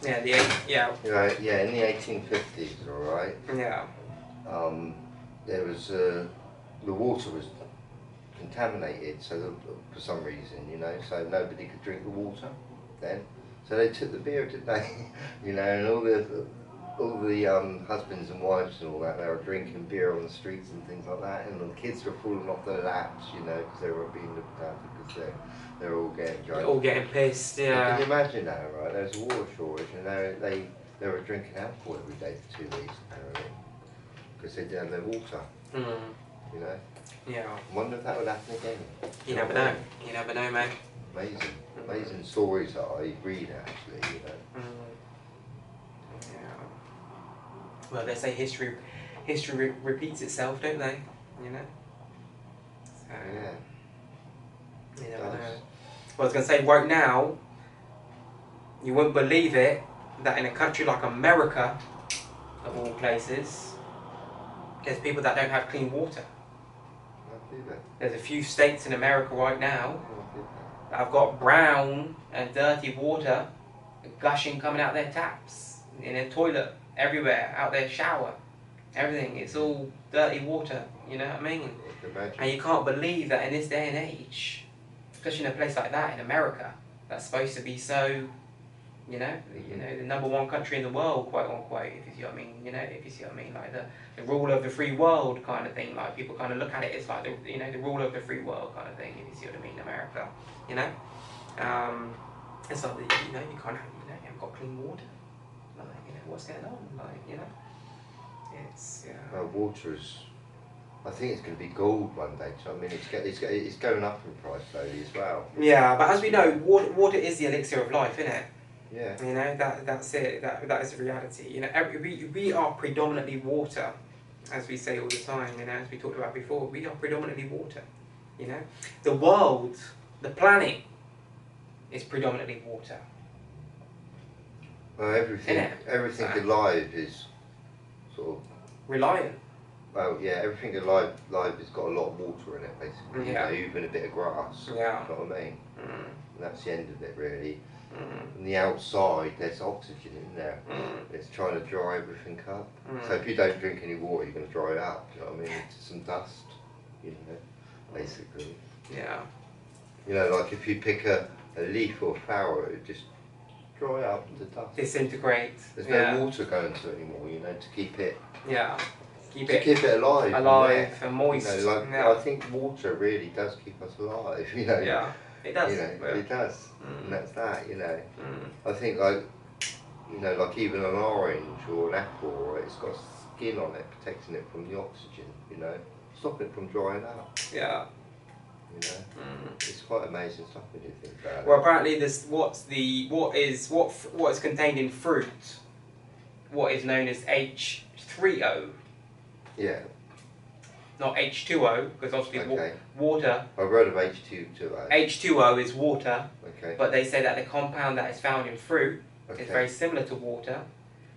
Yeah, You know, yeah, in the 1850s, all right. Yeah. There was the water was contaminated, so for some reason, you know, so nobody could drink the water then. So they took the beer, didn't they? You know, and all the husbands and wives and all that, they were drinking beer on the streets and things like that, and the kids were falling off their laps, you know, because they were being looked after because they're all getting drunk. All getting pissed, You can yeah. imagine that, right? There was a water shortage, and they were drinking alcohol every day for 2 weeks apparently because they didn't have their water. You know. Yeah. I wonder if that would happen again. You never know. You never know, mate. Amazing stories that I read actually. You know. Yeah. Well, they say history repeats itself, don't they? You know. So, yeah. You never know. Well, I was going to say, right now, you wouldn't believe it, that in a country like America, of all places, there's people that don't have clean water. There's a few states in America right now that have got brown and dirty water gushing coming out their taps, in their toilet, everywhere, out their shower, everything. It's all dirty water, you know what I mean? And you can't believe that in this day and age, especially in a place like that in America, that's supposed to be so, you know, the #1 country in the world, quote unquote, if you see what I mean, you know, if you see what I mean, like the rule of the free world kind of thing, like people kind of look at it as like the, you know, the rule of the free world kind of thing, if you see what I mean, America, you know, it's like, you know, you can't have, you know, you haven't got clean water, like, you know, what's going on, like, you know, it's, yeah. Water is, I think it's going to be gold one day, so I mean, it's going up in price slowly as well. Yeah, but as we know, water is the elixir of life, isn't it? Yeah. You know, that's it. That is the reality. You know, we are predominantly water, as we say all the time. You know, as we talked about before, we are predominantly water. You know, the world, the planet, is predominantly water. Well, everything alive is sort of reliant. Well, yeah, everything alive has got a lot of water in it, basically. Yeah. You know, even a bit of grass. Yeah. You know what I mean? And that's the end of it, really. On the outside, there's oxygen in there. It's trying to dry everything up. So if you don't drink any water, you're going to dry it up. You know what I mean? Into some dust. You know, basically. Yeah. You know, like if you pick a leaf or a flower, it just dry up into dust. Disintegrate. There's no water going to it anymore. You know, to keep it. Yeah. Keep it alive. Alive and moist. You know, like, yeah. I think water really does keep us alive. You know. Yeah. It does. You know, it does. And that's that. You know. I think like, you know, like even an orange or an apple, it's got skin on it protecting it from the oxygen. You know, stopping it from drying up. Yeah. You know, it's quite amazing stuff when you think about it. Well, apparently, what is contained in fruit, what is known as H3O. Yeah. Not H2O, because obviously water. I've heard of H2O. H2O is water. Okay. But they say that the compound that is found in fruit is very similar to water,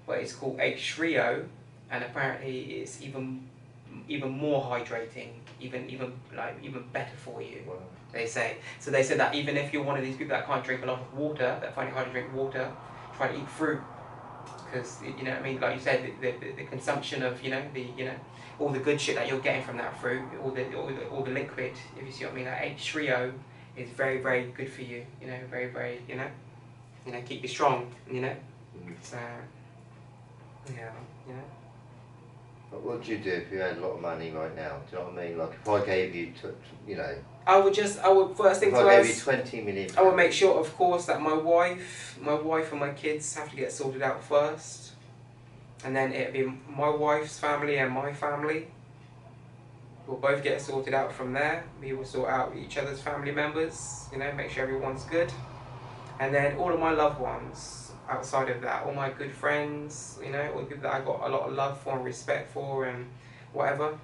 but it's called H3O, and apparently it's even more hydrating, even better for you. Wow. They say. So they said that even if you're one of these people that can't drink a lot of water, that find it hard to drink water, try to eat fruit, because you know what I mean. Like you said, the consumption of all the good shit that you're getting from that fruit, all the liquid. If you see what I mean, that H3O is very, very good for you. You know, very, very keep you strong. You know. So yeah, you know. But what would you do if you had a lot of money right now? Do you know what I mean? Like if I gave you, I would first thing if I gave you 20 million. I would make sure, of course, that my wife and my kids have to get sorted out first, and then it'd be my wife's family and my family. We'll both get sorted out from there. We will sort out each other's family members. You know, make sure everyone's good, and then all of my loved ones. Outside of that, all my good friends, you know, all the people that I got a lot of love for and respect for and whatever,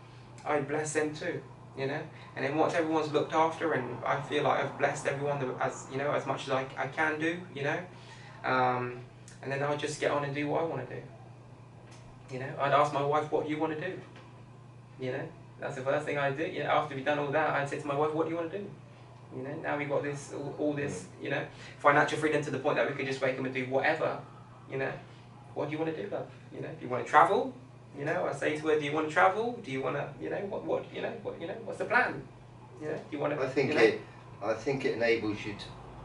I bless them too, you know. And then once everyone's looked after and I feel like I've blessed everyone as much as I can do, you know, and then I'll just get on and do what I want to do. You know, I'd ask my wife, what do you want to do? You know, that's the first thing I do. You know, after we've done all that, I'd say to my wife, what do you want to do? You know, now we've got this, all this, you know, financial freedom to the point that we could just wake up and do whatever. you know, what do you want to do, love? You know, do you want to travel? You know, I say to her, do you want to travel? Do you want to, you know, what's the plan? You know, do you want to? I think it enables you to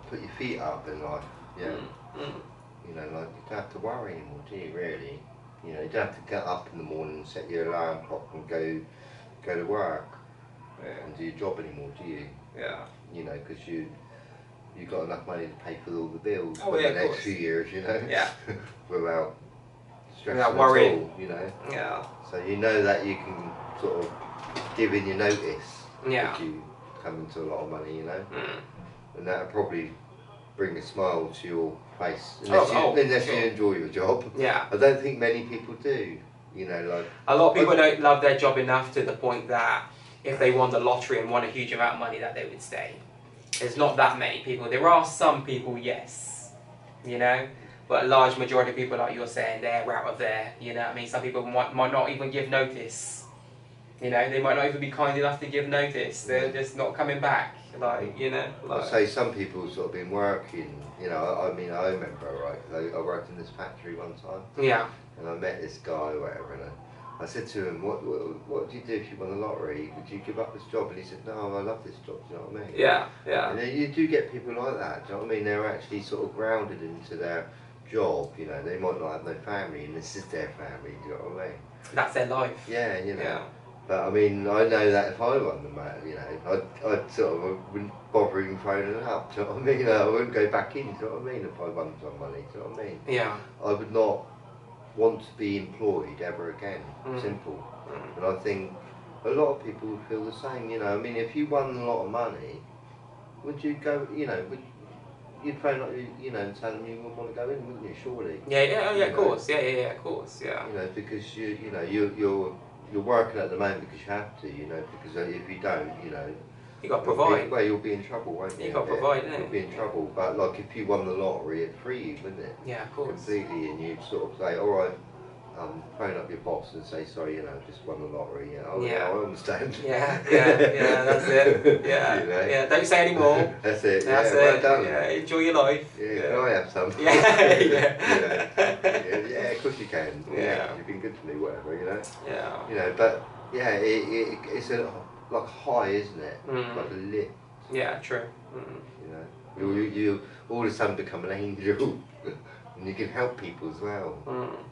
put your feet up in life. Yeah. You know, like you don't have to worry anymore, do you? Really? You know, you don't have to get up in the morning and set your alarm clock and go to work and do your job anymore, do you? Yeah. You know, because you've got enough money to pay for all the bills for the next few years, you know. Yeah. Without stress without worrying. All, you know. Yeah. So you know that you can sort of give in your notice. Yeah. If you come into a lot of money, you know. And that'll probably bring a smile to your face, unless you enjoy your job. Yeah. I don't think many people do. You know, like a lot of people don't love their job enough to the point that if they won the lottery and won a huge amount of money, that they would stay. There's not that many people. There are some people, yes, you know, but a large majority of people, like you're saying, they're out of there. You know what I mean? Some people might not even give notice. You know, they might not even be kind enough to give notice. They're just not coming back. Like, you know. Like, I'd say some people sort of been working. You know, I mean, I remember, right? I worked in this factory one time. Yeah. And I met this guy, or whatever, and I said to him, what do you do if you won the lottery? Would you give up this job? And he said, no, I love this job, do you know what I mean? Yeah, yeah. And you do get people like that, do you know what I mean? They're actually sort of grounded into their job, you know, they might not have no family, and this is their family, do you know what I mean? That's their life. Yeah, you know. Yeah. But I mean, I know that if I won the money, you know, I'd sort of wouldn't bother even phoning it up, do you know what I mean? I wouldn't go back in, do you know what I mean, if I won some money, do you know what I mean? Yeah. I would not want to be employed ever again. Simple. And I think a lot of people would feel the same, you know. I mean, if you won a lot of money, would you go, you know, you'd phone up, you know, and tell them you wouldn't want to go in, wouldn't you, surely? Yeah, of course. Yeah, of course, yeah. You know, because you know, you're working at the moment because you have to, you know, because if you don't, you know, you got to provide. You'll be in trouble, won't you? You got to provide, You'll be in trouble. But like if you won the lottery, it'd free you, wouldn't it? Yeah, of course. Completely, and you'd sort of say, all right, phone up your boss and say, sorry, you know, just won the lottery. You know, I understand. Yeah, that's it. Yeah, you know? Yeah. Don't say any more. That's it. That's it. Well done. Yeah, enjoy your life. Yeah, can I have some? Yeah, of course you can. Yeah. You've been good to me, whatever, you know. Yeah. You know, but yeah, it's a like high, isn't it? Like a lift. Yeah, true. You know, you all of a sudden become an angel, and you can help people as well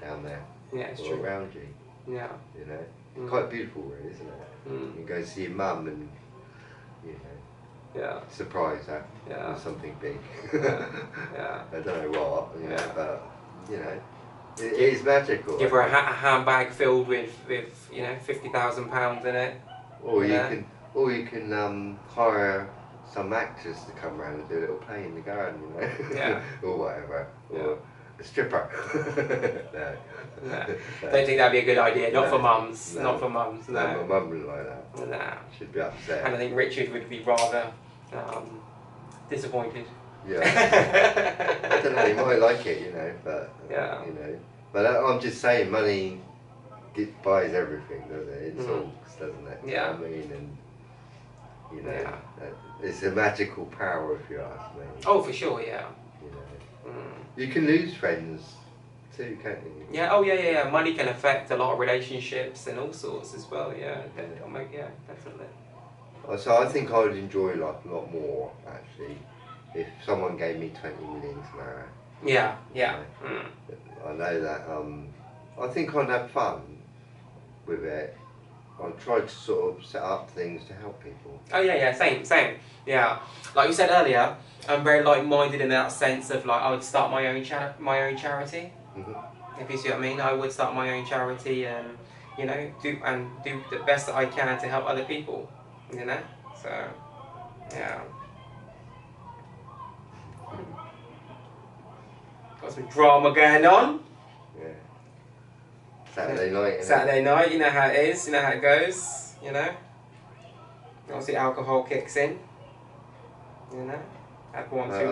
down there. Yeah, it's true. Around you. Yeah. You know, quite beautiful, really, isn't it? You go see your mum and you know, surprise her with something big. Yeah. I don't know what, you know, but you know, it is magical. Give her a handbag filled with you know, £50,000 in it. Or you can hire some actors to come around and do a little play in the garden, you know. Yeah. Or whatever. Or a stripper. No. Don't think that'd be a good idea. Not for mums. No. Not for mums. No. No, my mum wouldn't like that. No. She'd be upset. And I think Richard would be rather disappointed. Yeah. I don't know. He might like it, you know, but you know. But I'm just saying, money buys everything, doesn't it? It talks, doesn't it? Yeah. You know what I mean, and you know, it's a magical power, if you ask me. Oh, for sure, yeah. You know, you can lose friends too, can't you? Yeah. Oh, yeah. Money can affect a lot of relationships and all sorts as well. Yeah. Definitely. So I think I would enjoy life a lot more actually if someone gave me 20 million tomorrow. Yeah. You know? I know that. I think I'd have fun with it. I'd try to sort of set up things to help people. Oh yeah, same. Yeah, like you said earlier, I'm very like-minded in that sense of like I would start my own charity. If you see what I mean, I would start my own charity and you know do the best that I can to help other people. You know, so yeah. Got some drama going on. Yeah. Saturday night. Saturday night, you know how it is, you know how it goes, you know. Obviously alcohol kicks in, you know. I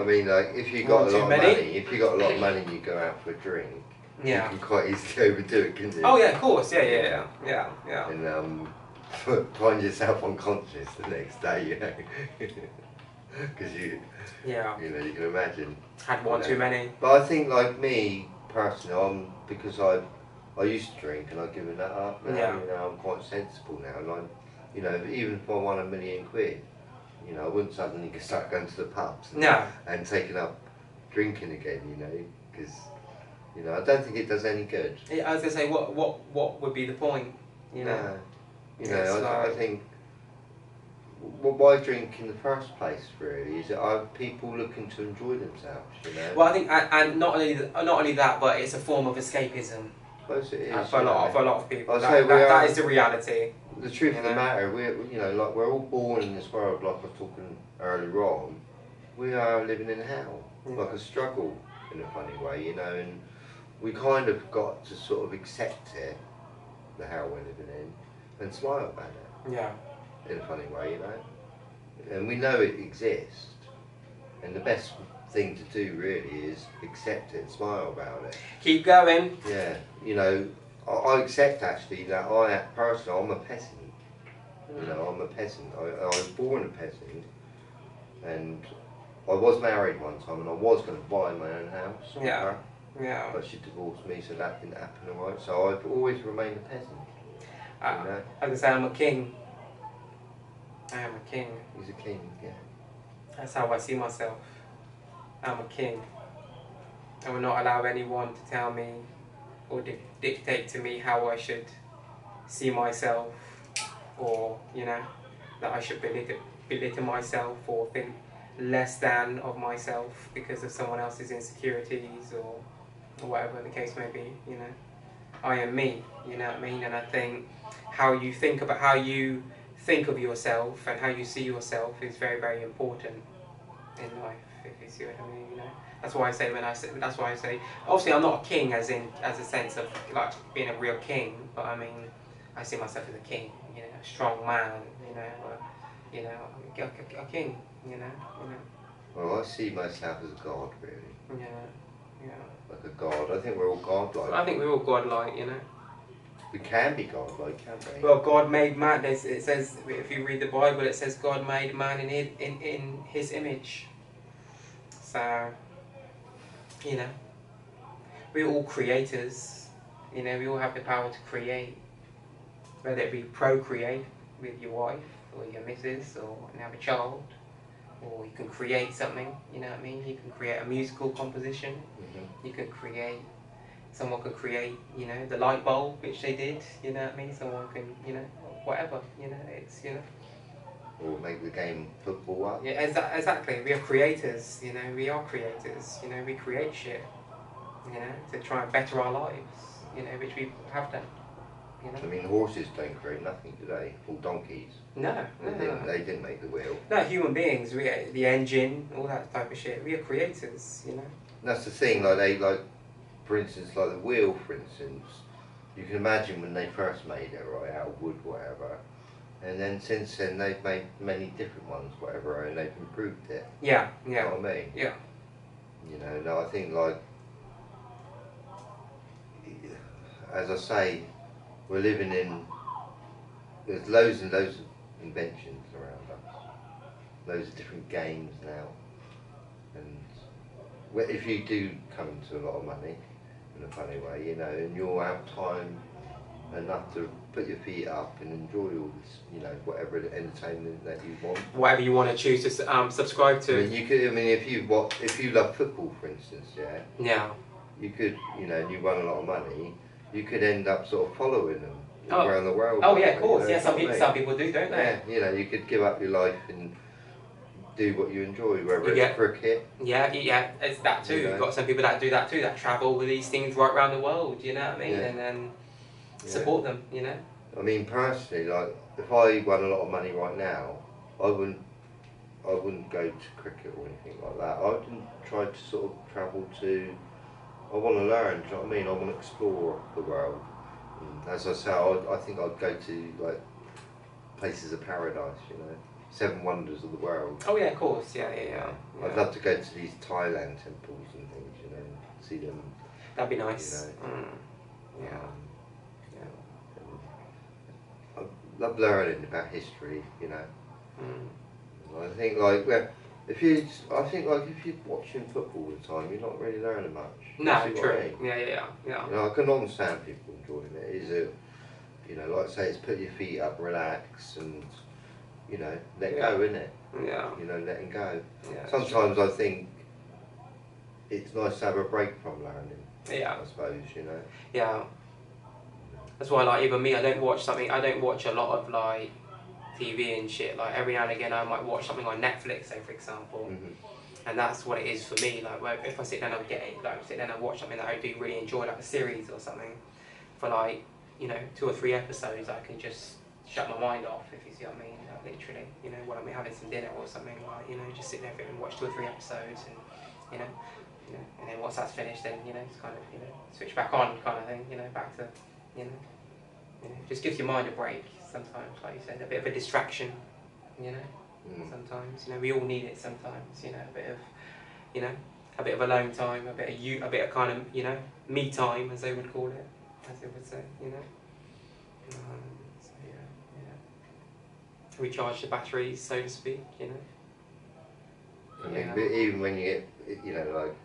mean, like if you got a lot of money, and you go out for a drink, you can quite easily overdo it, can't you? Oh yeah, of course, yeah. And find yourself unconscious the next day, you know, because you know, you can imagine. Had one too many. But I think like me, personally, because I used to drink and I've given that up now. Yeah. You know, I'm quite sensible now, and you know, even if I won £1 million, you know, I wouldn't suddenly start going to the pubs and taking up drinking again. You know, because you know, I don't think it does any good. I was gonna say, what would be the point? You know. No. You know, I think. Why drink in the first place? Really, is it are people looking to enjoy themselves? You know. Well, I think, and not only that, but it's a form of escapism. I suppose it is For a lot of people. That that is the reality. The truth of the matter, you know, like we're all born in this world. Like I was talking earlier on, we are living in hell, like a struggle in a funny way, you know, and we kind of got to sort of accept it, the hell we're living in, and smile about it. Yeah. In a funny way, you know, and we know it exists, and the best thing to do really is accept it and smile about it. Keep going. Yeah, you know, I accept actually that I'm a peasant. You know, I'm a peasant. I was born a peasant, and I was married one time, and I was going to buy my own house. Yeah. Yeah. But she divorced me, so that didn't happen. Alright, so I've always remained a peasant. You know? I can say I'm a king. I am a king. He's a king, yeah. That's how I see myself. I'm a king. I will not allow anyone to tell me or dictate to me how I should see myself, or, you know, that I should belittle myself or think less than of myself because of someone else's insecurities or whatever the case may be, you know. I am me, you know what I mean? And I think how you think of yourself and how you see yourself is very, very important in life, if you see what I mean, you know. That's why I say obviously I'm not a king as a sense of like being a real king, but I mean I see myself as a king, you know, a strong man, you know, a king, you know. Well, I see myself as a god, really. Yeah. Like a god. I think we're all godlike. I think we're all godlike, you know. We can be godlike, can't we? Well, God made man. It says, if you read the Bible, it says God made man in His image. So, you know, we're all creators. You know, we all have the power to create, whether it be procreate with your wife or your missus, or have a child, or you can create something. You know what I mean? You can create a musical composition. You can create. Someone could create, you know, the light bulb, which they did, you know what I mean? Someone can, you know, whatever, you know, it's, you know. Or make the game football up. Yeah, exactly. We are creators, you know, we are creators, you know, we create shit, you know, to try and better our lives, you know, which we have done, you know. I mean, horses don't create nothing, do they? Or donkeys. No. They didn't make the wheel. No, human beings, the engine, all that type of shit, we are creators, you know. And that's the thing, for instance, like the wheel, for instance, you can imagine when they first made it, right, out of wood, whatever, and then since then they've made many different ones, whatever, and they've improved it. Yeah. You know what I mean? Yeah. You know, no, I think, like, as I say, we're living in, there's loads and loads of inventions around us, loads of different games now, and if you do come into a lot of money, in a funny way, you know, and you'll have time enough to put your feet up and enjoy all this, you know, whatever entertainment that you want. Whatever you want to choose to subscribe to. I mean, if you love football, for instance, yeah, you could, you know, and you won a lot of money, you could end up sort of following them around the world. Oh yeah, of course. You know, Yeah, some people do, don't they? Yeah, you know, you could give up your life and do what you enjoy, whether it's cricket. Yeah, it's that too. You've got some people that do that too, that travel with these things right around the world, you know what I mean? And then support them, you know? I mean, personally, like, if I won a lot of money right now, I wouldn't go to cricket or anything like that. I wouldn't try to sort of travel to, I want to learn, do you know what I mean? I want to explore the world. And as I say, I think I'd go to, like, places of paradise, you know? 7 wonders of the world. Oh yeah, of course, yeah. I'd love to go to these Thailand temples and things, you know, and see them. That'd be nice. You know. I love learning about history, you know. I think, like, I think like if you're watching football all the time, you're not really learning much. No, You see what true. I mean? Yeah. You know, I can understand people enjoying it. Is it, you know, like say it's put your feet up, relax, and you know, let go, innit? Yeah. You know, letting go. Yeah. Sometimes I think it's nice to have a break from learning. Yeah. I suppose, you know. Yeah. That's why, like, even me, I don't watch a lot of like TV and shit. Like every now and again, I might watch something on Netflix, say for example, and that's what it is for me. Like, where if I sit down and sit down and watch something that I do really enjoy, like a series or something, for like 2 or 3 episodes, I can just shut my mind off. If you see what I mean, like, literally, when I'm having some dinner or something, like just sit there and watch 2 or 3 episodes, and and then once that's finished, then it's kind of switch back on kind of thing, back to just gives your mind a break sometimes, like you said, a bit of a distraction, sometimes, we all need it sometimes, a bit of, a bit of alone time, a bit of kind of, me time, as they would call it, as they would say, so yeah. Recharge the batteries, so to speak, I mean, but even when you get, like,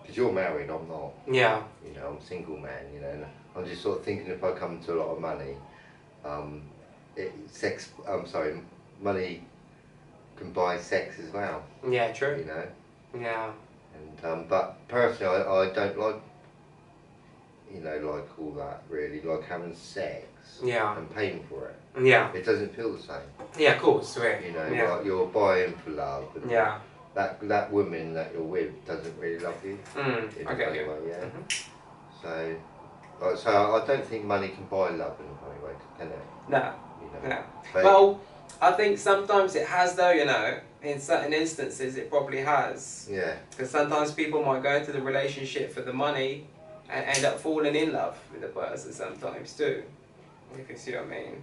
because you're married, I'm not. Yeah. I'm a single man, and I'm just sort of thinking if I come to a lot of money, money can buy sex as well. Yeah, true. Yeah. And but personally, I don't like, like all that really, like having sex. Yeah. And paying for it. Yeah. It doesn't feel the same. Yeah, of course, right. Like you're buying for love. And yeah. That woman that you're with doesn't really love you. I get you. Way, yeah. So I don't think money can buy love in a funny way, can it? No. No. Well, I think sometimes it has, though. In certain instances, it probably has. Yeah. Because sometimes people might go into the relationship for the money and end up falling in love with the person. Sometimes too. If you see what I mean,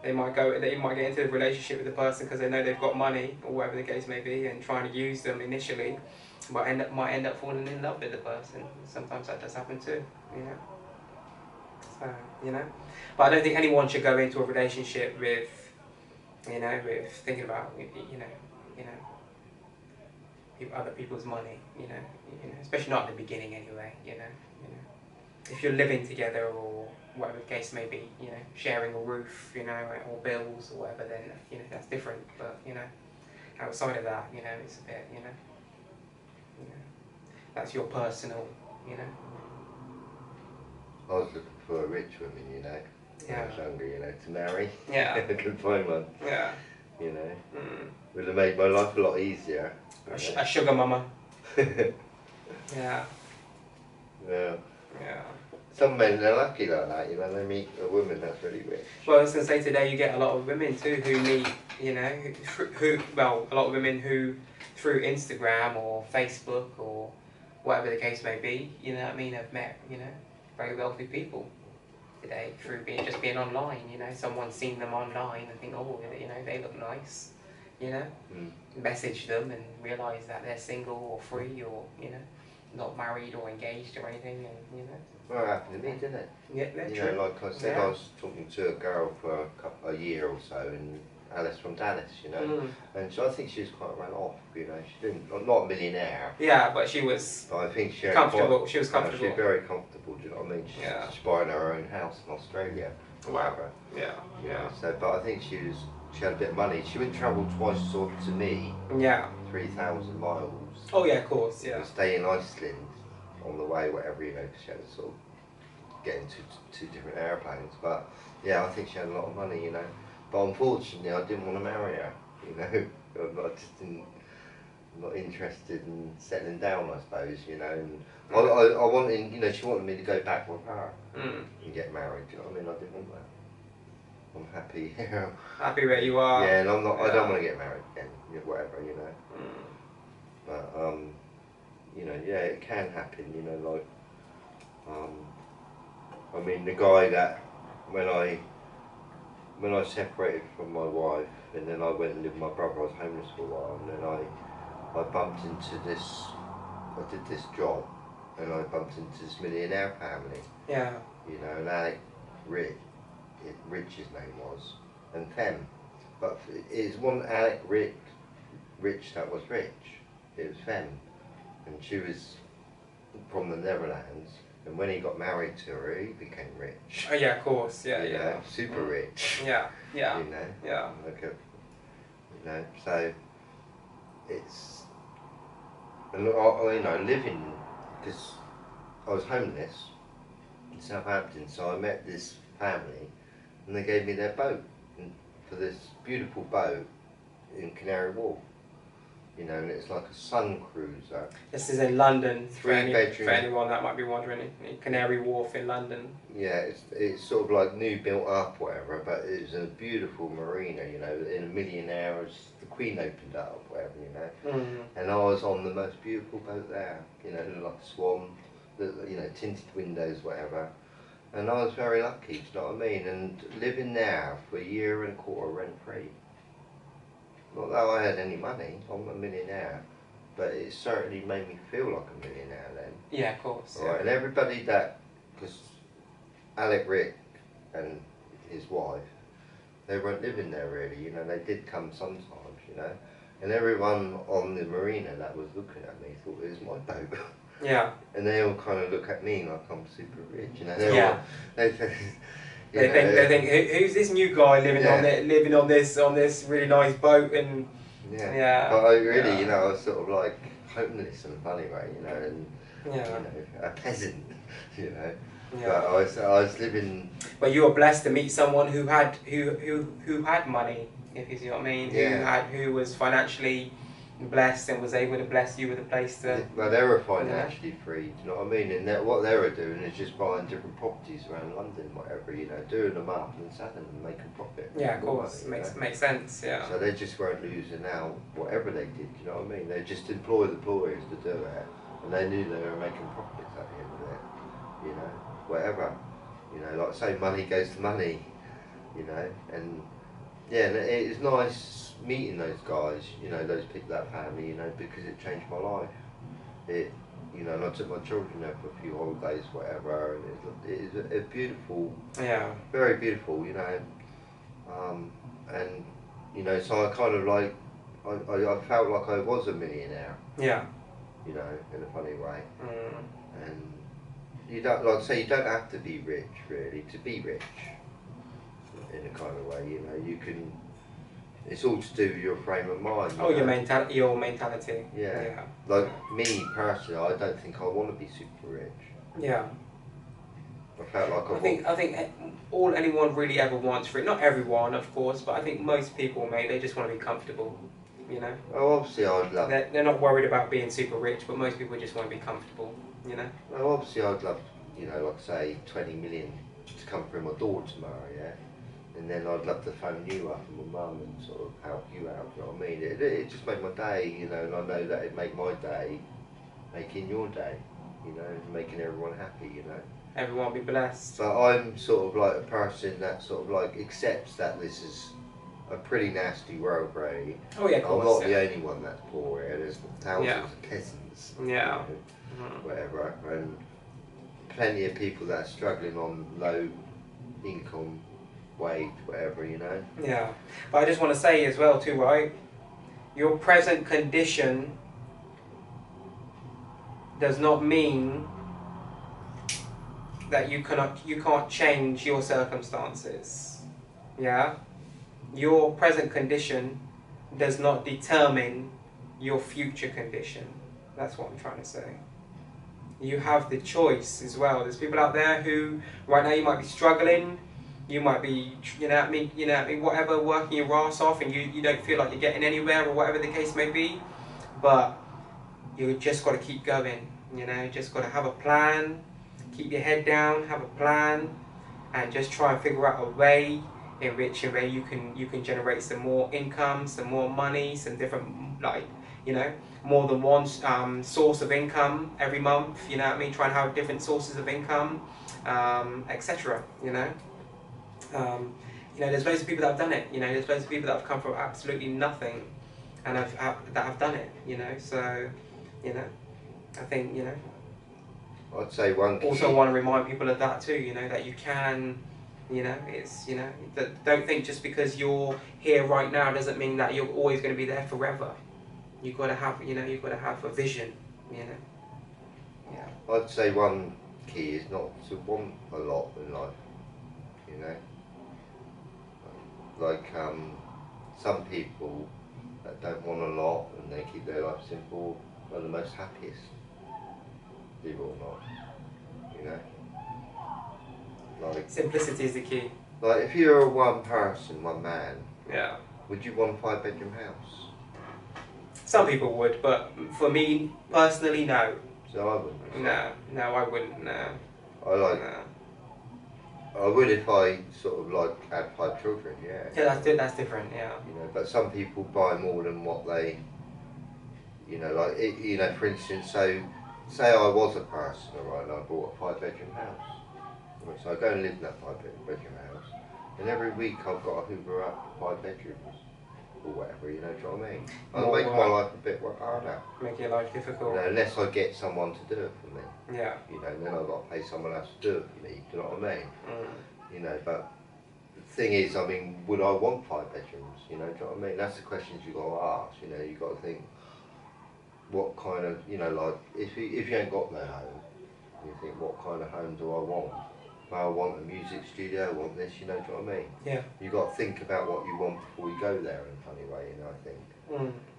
They might get into the relationship with the person because they know they've got money or whatever the case may be, and trying to use them initially, but might end up falling in love with the person. Sometimes that does happen too, So but I don't think anyone should go into a relationship with, with thinking about, other people's money, especially not at the beginning anyway, If you're living together or whatever the case may be, sharing a roof, or bills or whatever, then, that's different. But, outside of that, it's a bit, that's your personal, I was looking for a rich woman, when I was younger, to marry. Yeah. I couldn't find one. Yeah. Would have made my life a lot easier. A sugar mama. Yeah. Yeah. Yeah. Some men, they're lucky like that, they meet a woman that's really rich. Well, I was going to say, today you get a lot of women too who meet, a lot of women who, through Instagram or Facebook or whatever the case may be, have met, very wealthy people today through being online, someone's seen them online and think, oh, they look nice, message them and realise that they're single or free or, not married or engaged or anything, and Well, it happened to me, didn't it? Yeah, true. Like I said, I was talking to a girl for a year or so, and Alice from Dallas, and so I think she was quite well off, she didn't, not a millionaire. Yeah, but she was. But I think she comfortable. She was comfortable. She was very comfortable. Do you know what I mean? She's buying her own house in Australia. Wow. Yeah. So, but I think she had a bit of money. She would travel twice to me. Yeah. 3,000 miles. Oh yeah, of course. Yeah. To stay in Iceland on the way, whatever, because she had to sort of get into 2 different airplanes. But yeah, I think she had a lot of money, But unfortunately, I didn't want to marry her, I just didn't. I'm not interested in settling down, I suppose, And I wanted, she wanted me to go back with her and get married. Do you know what I mean? I didn't want that. I'm happy here. Happy where you are. Yeah, and I'm not. I don't want to get married again. Whatever, But yeah, it can happen. Like, I mean, the guy that when I separated from my wife, and then I went and lived with my brother, I was homeless for a while, and then I bumped into this. I did this job, and I bumped into this millionaire family. Yeah. And Alec Rich his name was, and Them. But it's one Alec Rich rich that was rich. It was Fem, and she was from the Netherlands. And when he got married to her, he became rich. Oh yeah, of course. Yeah, you yeah. know, super rich. Yeah, yeah. You know. Yeah. Like a, you know, so it's, and living, because I was homeless in Southampton, so I met this family, and they gave me their boat for this beautiful boat in Canary Wharf. You know, and it's like a sun cruiser. This is in London, for bedroom. For anyone that might be wondering. Canary Wharf in London. Yeah, it's sort of like new built up, whatever, but it was a beautiful marina, you know, in a millionaire, the Queen opened up, whatever, you know. And I was on the most beautiful boat there, you know, like a swan, you know, tinted windows, whatever. And I was very lucky, do you know what I mean? And living there for a year and a quarter rent free. Not that I had any money, I'm a millionaire, but it certainly made me feel like a millionaire then. Yeah, of course. Right, and everybody that, because Alec Rick and his wife, they weren't living there really, you know, they did come sometimes, you know, and everyone on the marina that was looking at me thought it was my boat. Yeah. And they all kind of look at me like I'm super rich, you know. They think who's this new guy living on this really nice boat and But I really, you know, I was sort of like homeless in a funny way, you know, and you know, a peasant, you know. Yeah. But I was living. But you were blessed to meet someone who had money, if you see what I mean. Who was financially blessed and was able to bless you with a place to. Well, they were financially free. Do you know what I mean? And what they were doing is just buying different properties around London, whatever, you know, doing them up and selling them and making profit. Yeah, of course, makes sense. Yeah. So they just weren't losing out whatever they did. You know what I mean? They just employed employers to do it, and they knew they were making profits at the end of it. You know, whatever. You know, like say, money goes to money. You know, and yeah, and it's nice meeting those guys, you know, those people, that family, you know, because it changed my life. It, you know, and I took my children there for a few holidays, whatever, and it is a beautiful, very beautiful, you know, and, you know, so I kind of like, I felt like I was a millionaire. Yeah. You know, in a funny way. And you don't, like I say, you don't have to be rich, really, to be rich, in a kind of way, you know, you can. It's all to do with your frame of mind. Oh, your mentality. Yeah. Like me personally, I don't think I want to be super rich. Yeah. I felt like I think all anyone really ever wants for it. Not everyone, of course, but I think most people, mate, they just want to be comfortable. You know. Oh, obviously, I'd love. They're not worried about being super rich, but most people just want to be comfortable. You know. Well, obviously, I'd love, you know, like say 20 million to come through my door tomorrow. Yeah. And then I'd love to phone you up and my mum and sort of help you out, you know what I mean? It just made my day, you know, and I know that it'd make my day, making your day, you know, and making everyone happy, you know. Everyone be blessed. But I'm sort of like a person that sort of like accepts that this is a pretty nasty world, really. Oh yeah, of course. I'm not the only one that's poor here, there's thousands of peasants, yeah. You know, whatever, and plenty of people that are struggling on low income, wage, whatever, you know. Yeah, but I just want to say as well too, right? Your present condition does not mean that you can't change your circumstances. Yeah, your present condition does not determine your future condition. That's what I'm trying to say. You have the choice as well. There's people out there who right now you might be struggling. You might be, you know what I mean, whatever, working your ass off and you don't feel like you're getting anywhere or whatever the case may be, but you just got to keep going, you know, just got to have a plan, keep your head down, have a plan, and just try and figure out a way in which you can generate some more income, some more money, some different, like, you know, more than one source of income every month, you know what I mean, try and have different sources of income, etc., you know. You know, there's loads of people that have done it. You know, there's loads of people that have come from absolutely nothing, and that have done it. You know, so you know, I think you know. I'd say one. Also, want to remind people of that too. You know, that you can. You know, it's you know, that don't think just because you're here right now doesn't mean that you're always going to be there forever. You gotta have, you know, you gotta have a vision, you know. Yeah. I'd say one key is not to want a lot in life, you know. Like some people that don't want a lot and they keep their life simple are the most happiest, believe it or not, you know. Like Simplicity is the key. Like if you're one person, one man, Yeah. would you want a 5-bedroom house? Some people would, but for me personally, no. So I wouldn't. No, I wouldn't. No. I like. No. I would if I sort of like had 5 children, yeah. Yeah, that's different. Yeah. You know, but some people buy more than what they. You know, like you know, for instance, so say I was a person, alright, and I bought a 5-bedroom house. Right, so I go and live in that 5-bedroom house, and every week I've got to hoover up 5 bedrooms or whatever. You know, do you know what I mean? I'll make my life a bit harder. Make your life difficult. You know, unless I get someone to do it for me. Yeah. You know, then I've got to pay someone else to do it for me. Do you know what I mean? You know, but the thing is, I mean, would I want 5 bedrooms? You know, do you know what I mean? That's the questions you got to ask. You know, you got to think, what kind of, you know, like if you ain't got no home, you think, what kind of home do I want? Well, I want a music studio. I want this. You know, do you know what I mean? Yeah. You got to think about what you want before you go there in a funny way. You know, I think.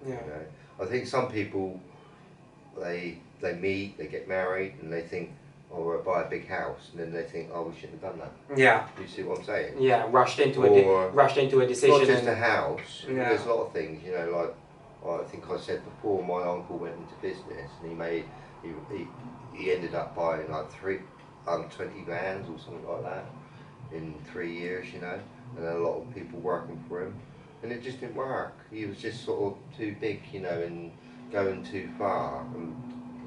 Yeah. You know, I think some people they meet, they get married, and they think, oh, we'll buy a big house, and then they think, oh, we shouldn't have done that. Yeah. You see what I'm saying? Yeah, rushed into a decision. Not just a house. Yeah. There's a lot of things, you know, like I think I said before. My uncle went into business, and he ended up buying like 20 vans or something like that in 3 years, you know, and a lot of people working for him, and it just didn't work. He was just sort of too big, you know, and going too far and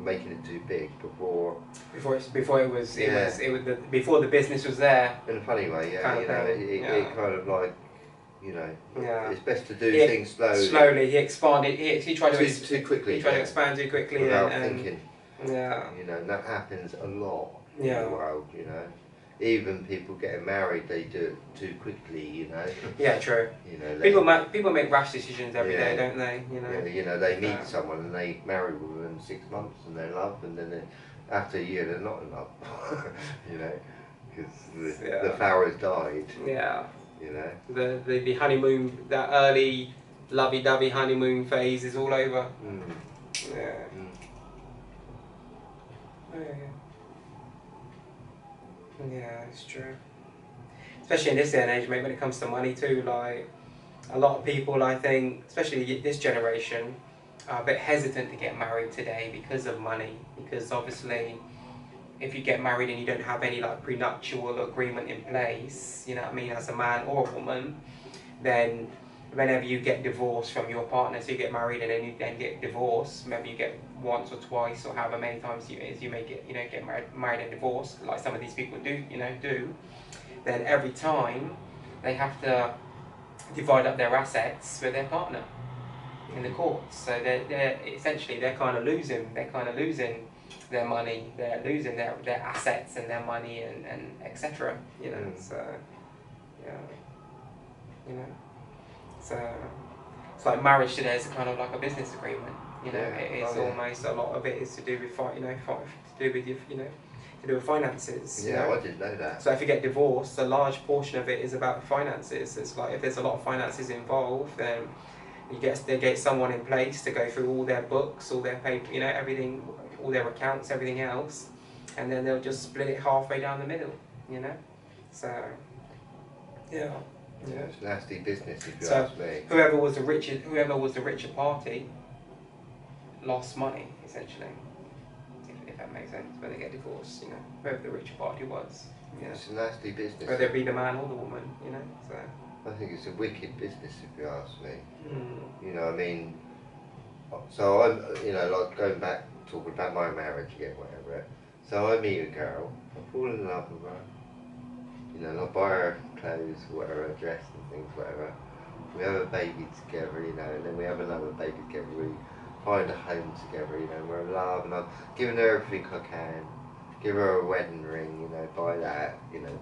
making it too big before the business was there. In a funny way, yeah. You know, it kind of like, you know, it's best to do things slowly. Slowly, he expanded. He tried to too quickly. He tried to expand too quickly without thinking. Yeah. You know, and that happens a lot in Yeah. the world. You know, even people getting married, they do it too quickly. You know. Yeah, true. You know, people make rash decisions every day, don't they? You know. Yeah, you know, they meet someone and they marry within 6 months and they're in love, and then after a year they're not in love. You know, because the flowers died. Yeah. You know. The honeymoon, that early lovey-dovey honeymoon phase is all over. Yeah. Yeah, it's true. Especially in this day and age, mate, when it comes to money too, like, a lot of people, I think, especially this generation, are a bit hesitant to get married today because of money. Because obviously, if you get married and you don't have any like prenuptial agreement in place, you know what I mean, as a man or a woman, then whenever you get divorced from your partner, so you get married and then you then get divorced, maybe you get once or twice or however many times you may get, you know, get married and divorced, like some of these people do, then every time they have to divide up their assets with their partner in the courts. So they're essentially kind of losing their money, they're losing their assets and their money and etc. You know, so yeah, you know. So it's like marriage today is kind of like a business agreement. You know, it's almost a lot of it is to do with to do with finances. Yeah, you know? I didn't know that. So if you get divorced, a large portion of it is about finances. It's like if there's a lot of finances involved, then they get someone in place to go through all their books, all their paper, you know, everything, all their accounts, everything else, and then they'll just split it halfway down the middle. You know, so yeah. Yeah, it's nasty business if you So ask me. whoever was the richer party lost money, essentially. If that makes sense, when they get divorced, you know, whoever the richer party was. You know. It's a nasty business. Whether it be the man or the woman, you know. So I think it's a wicked business if you ask me. You know, I mean, so I'm, you know, like going back, talking about my marriage again, whatever. So I meet a girl, I fall in love with her. You know, I buy her clothes, whatever, a dress and things, whatever. We have a baby together, you know, and then we have another baby together. We find a home together, you know, we're in love, and I'm giving her everything I can. Give her a wedding ring, you know, buy that, you know,